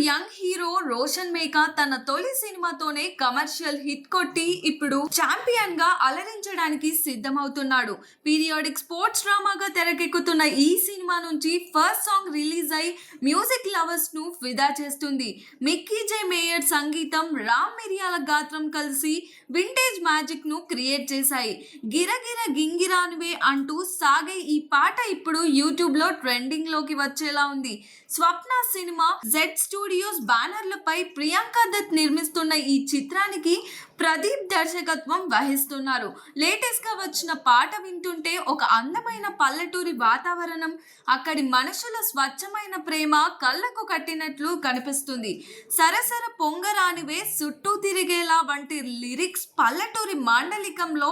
Young hero Roshan Meka తన తొలి సినిమాతోనే కమర్షియల్ హిట్ కొట్టి ఇప్పుడు ఛాంపియన్ గా అలరించడానికి సిద్ధమవుతున్నాడు. పీరియాడిక్ స్పోర్ట్స్ డ్రామాగా తెరకెక్కుతున్న ఈ సినిమా నుంచి ఫస్ట్ సాంగ్ రిలీజ్ అయి మ్యూజిక్ లవర్స్ ను ఫిదా చేస్తుంది. మిక్కీ జే మేయర్ సంగీతం, రామ్ మిరియాల గాత్రం కలిసి వింటేజ్ మ్యాజిక్ ను క్రియేట్ చేశాయి. గిరగిర గింగిరానువే అంటూ సాగే ఈ పాట ఇప్పుడు యూట్యూబ్ లో ట్రెండింగ్ లోకి వచ్చేలా ఉంది. స్వప్న సినిమా జెడ్ స్టూడియోస్ బ్యానర్లపై ప్రియాంక దత్ నిర్మిస్తున్న ఈ చిత్రానికి ప్రదీప్ దర్శకత్వం వహిస్తున్నారు. లేటెస్ట్ గా వచ్చిన పాట వింటుంటే ఒక అందమైన పల్లెటూరి వాతావరణం, అక్కడి మనుషుల స్వచ్ఛమైన ప్రేమ కళ్ళకు కట్టినట్లు కనిపిస్తుంది. సరసర పొంగరానివే చుట్టూ తిరిగేలా వంటి లిరిక్స్ పల్లెటూరి మాండలికంలో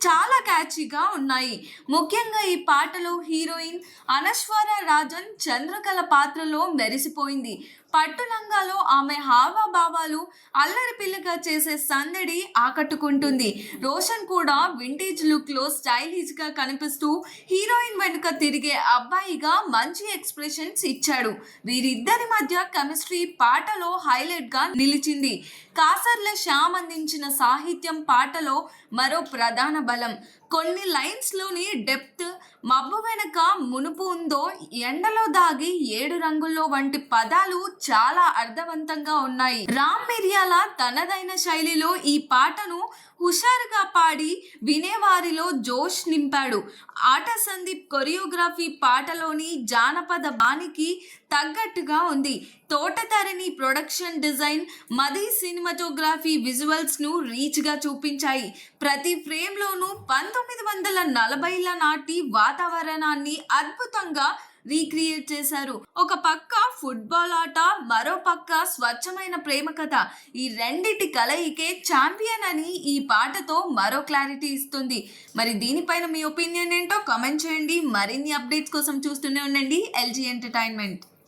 చాలా క్యాచీగా ఉన్నాయి. ముఖ్యంగా ఈ పాటలో హీరోయిన్ అనశ్వర రాజన్ చంద్రకళ పాత్రలో మెరిసిపోయింది. పట్టు లంగాలో ఆమె హావభావాలు అల్లరి పిల్లగా చేసే సందడి ఆకట్టుకుంటుంది. రోషన్ కూడా వింటేజ్ లుక్ లో స్టైలిష్ గా కనిపిస్తూ హీరోయిన్ వెనుక తిరిగే అబ్బాయిగా మంచి ఎక్స్ప్రెషన్స్ ఇచ్చాడు. వీరిద్దరి మధ్య కెమిస్ట్రీ పాటలో హైలైట్ గా నిలిచింది. కాసర్ల శ్యామ్ అందించిన సాహిత్యం పాటలో మరో ప్రధాన బలం. కొన్ని లైన్స్ లోని డెప్త్, మబ్బు వెనక మునుపు ఉందో, ఎండలో దాగి 7 రంగుల్లో వంటి పదాలు చాలా అర్థవంతంగా ఉన్నాయి. రామ్ మిరియాల తనదైన శైలిలో ఈ పాటను హుషారుగా పాడి వినేవారిలో జోష్ నింపాడు. ఆట సందీప్ కొరియోగ్రఫీ పాటలోని జానపద బాణికి తగ్గట్టుగా ఉంది. తోటతరణి ప్రొడక్షన్ డిజైన్, మది సినిమాటోగ్రఫీ విజువల్స్ ను రీచ్ గా చూపించాయి. ప్రతి ఫ్రేమ్ లోనూ 1940ల నాటి వాతావరణాన్ని అద్భుతంగా రీక్రియేట్ చేశారు. ఒక పక్క ఫుట్బాల్ ఆట, మరో పక్క స్వచ్ఛమైన ప్రేమ కథ. ఈ రెండిటి కలయికే ఛాంపియన్ అని ఈ పాటతో మరో క్లారిటీ ఇస్తుంది. మరి దీనిపైన మీ ఒపీనియన్ ఏంటో కామెంట్ చేయండి. మరిన్ని అప్డేట్స్ కోసం చూస్తూనే ఉండండి LG ఎంటర్టైన్మెంట్.